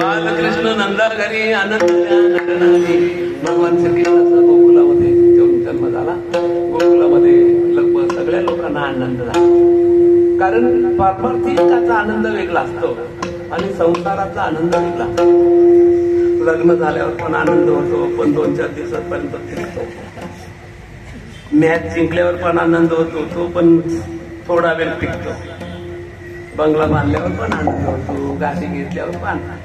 बालकृष्ण नंदा घरी आनंद भगवान श्रीकृष्णाचा गोकुलामध्ये जन्म झाला. गोकुलामध्ये लगभग सगळ्या लोकांना आनंद झाला. कारण पारमार्थिकाचा आनंद वेगळा असतो आणि संसाराचा आनंद वेगळा असतो. लग्न झाल्यावर पण आनंद होतो, पण 2-4 दिवसापर्यंत फिरतो. मॅच जिंकल्यावर पण आनंद होतो, तो पण थोडा वेळ टिकतो. बंगला बांधल्यावर पण आनंद होतो, गाडी घेतल्यावर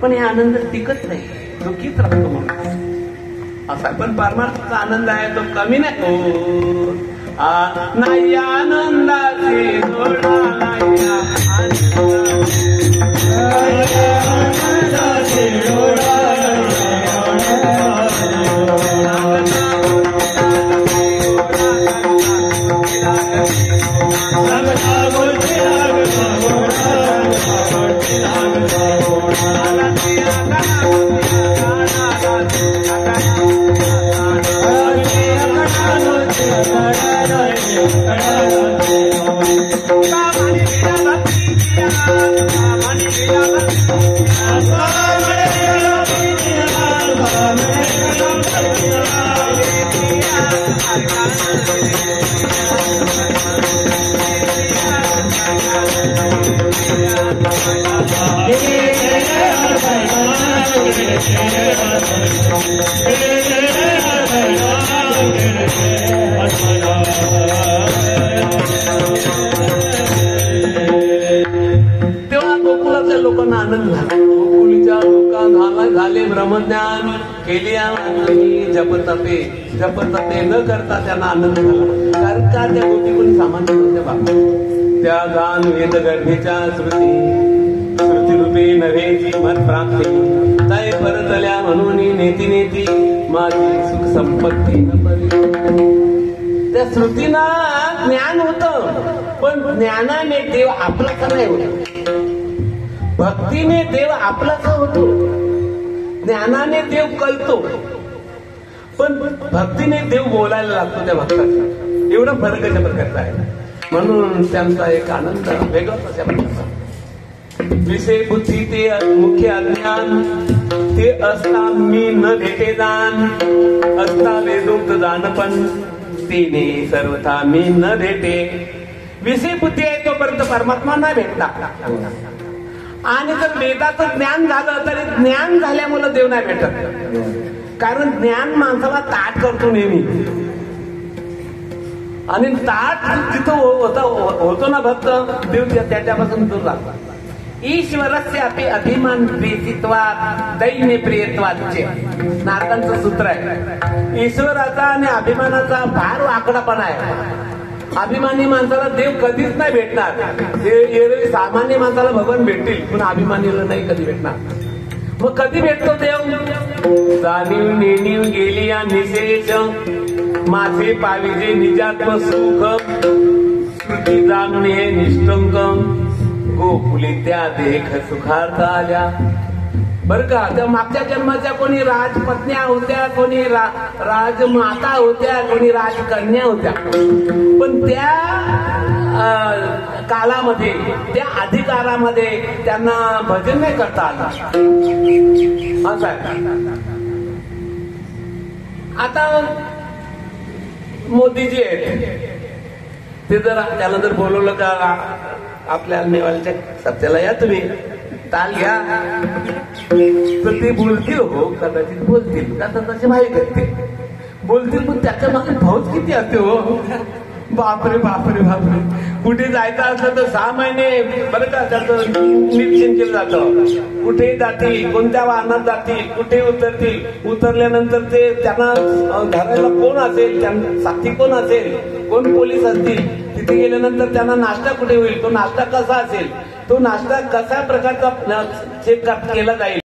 पण हे आनंद टिकत नाही, दुःखीच राहतो म्हणून असा. पण परमार्थाचा आनंद आहे तो कमी नाही हो. नाही आनंदाची जोडा नाही तेव्हा गोकुळाच्या लोकांना आनंद झाला. गोकुळीच्या लोकांना झाले ब्रह्मज्ञान केली, जपतपे न करता त्यांना आनंद झाला. कारण का त्या गोष्टी कोणी सामान्य नव्हत्या बाबा. त्या गान वेद गर्भेच्या श्रुतीरूपी नव्हेची मत प्राप्ती ताई परतल्या म्हणून नेती नेती माझी सुख संपत्ती. त्या श्रुतीनं ज्ञान होतं, पण ज्ञानाने देव आपलाचा नाही होत. भक्तीने देव आपलाचा होतो. ज्ञानाने देव कळतो, पण भक्तीने देव बोलायला लागतो त्या भक्ताचा. एवढा फरक अशा प्रकारचा आहे. म्हणून त्यांचा एक आनंद वेगळाच अशा प्रकारचा. विषय बुद्धी ते मुख्य अज्ञान ते असता मी न भेटे जाण असता वेदोक्त जाण पण तिने सर्वथा मी न भेटे. विषय बुद्धी आहे तोपर्यंत परमात्मा नाही भेटला. आणि जर वेदाचं ज्ञान झालं तरी ज्ञान झाल्यामुळे देव नाही भेटत. कारण ज्ञान माणसाला ताट करतो नेहमी. आणि ताट जिथं होतो ना भक्त, देव त्याच्यापासून दूर राहतो. ईश्वरस्य अपि अभिमान प्रीतित्वात दैन्य प्रियत्वाचे नारदांचं सूत्र आहे. ईश्वराचा आणि अभिमानाचा फार आकडापणा आहे. अभिमानी माणसाला देव कधीच नाही भेटणार. सामान्य माणसाला भगवान भेटतील, पण अभिमानीला नाही कधी भेटणार. मग कधी भेटतो देव? जाणीव नेणीव गेली या निशेष माझे पाविजे निजात्म सुख श्रुती जाणून हे निष्ठंक गोकुली त्या देख सुखार्थ आल्या. बर का, त्या मागच्या जन्माच्या कोणी राजपत्न्या होत्या, कोणी राजमाता होत्या, कोणी राजकन्या होत्या. पण त्या काळामध्ये, त्या अधिकारामध्ये त्यांना भजन नाही करता आलं. असं आहे. आता मोदीजी आहेत. ते जर त्याला जर बोलवलं का आपल्या नेवालच्या सत्याला या तुम्ही ताल घ्या, तर ते बोलतील. हो कदाचित बोलतील, का तसे माहीत आहेत ते बोलतील, पण त्याच्या मागे भाऊच किती असते हो. बापरे बापरे बापरे. कुठे जायचं असलं तर 6 महिने बरं का त्याचं निरीक्षण केलं जातं. कुठे जातील, कोणत्या वाहनात जातील, कुठे उतरतील, उतरल्यानंतर ते त्यांना धरायला कोण असेल, त्यांना साथी कोण असेल, कोण पोलीस असतील, तिथे गेल्यानंतर त्यांना नाश्ता कुठे होईल, तो नाश्ता कसा असेल, तो नाश्ता कशा प्रकारचा चेक केला जाईल.